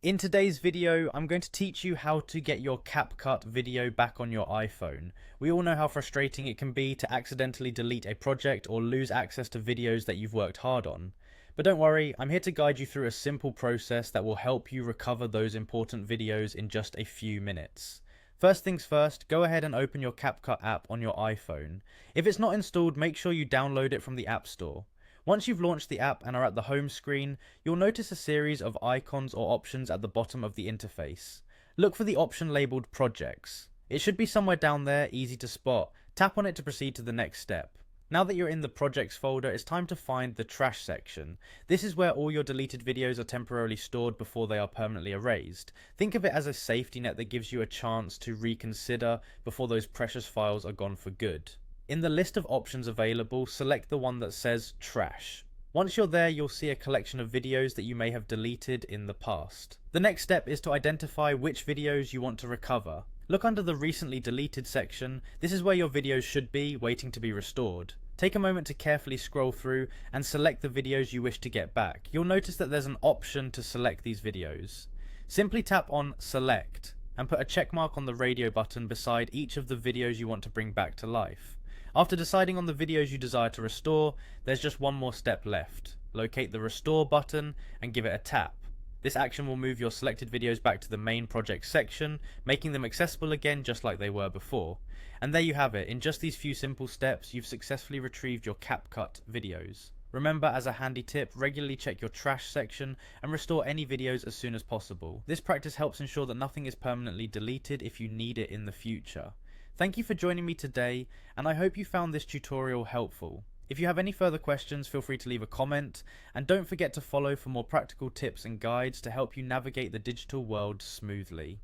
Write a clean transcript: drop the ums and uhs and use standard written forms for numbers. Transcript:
In today's video, I'm going to teach you how to get your Capcut video back on your iPhone. We all know how frustrating it can be to accidentally delete a project or lose access to videos that you've worked hard on. But don't worry, I'm here to guide you through a simple process that will help you recover those important videos in just a few minutes. First things first, go ahead and open your Capcut app on your iPhone. If it's not installed, make sure you download it from the App Store. Once you've launched the app and are at the home screen, you'll notice a series of icons or options at the bottom of the interface. Look for the option labelled Projects. It should be somewhere down there, easy to spot. Tap on it to proceed to the next step. Now that you're in the Projects folder, it's time to find the Trash section. This is where all your deleted videos are temporarily stored before they are permanently erased. Think of it as a safety net that gives you a chance to reconsider before those precious files are gone for good. In the list of options available, select the one that says Trash. Once you're there, you'll see a collection of videos that you may have deleted in the past. The next step is to identify which videos you want to recover. Look under the Recently Deleted section. This is where your videos should be, waiting to be restored. Take a moment to carefully scroll through and select the videos you wish to get back. You'll notice that there's an option to select these videos. Simply tap on Select and put a check mark on the radio button beside each of the videos you want to bring back to life. After deciding on the videos you desire to restore, there's just one more step left. Locate the Restore button and give it a tap. This action will move your selected videos back to the main project section, making them accessible again just like they were before. And there you have it. In just these few simple steps, you've successfully retrieved your Capcut videos. Remember, as a handy tip, regularly check your trash section and restore any videos as soon as possible. This practice helps ensure that nothing is permanently deleted if you need it in the future. Thank you for joining me today, and I hope you found this tutorial helpful. If you have any further questions, feel free to leave a comment, and don't forget to follow for more practical tips and guides to help you navigate the digital world smoothly.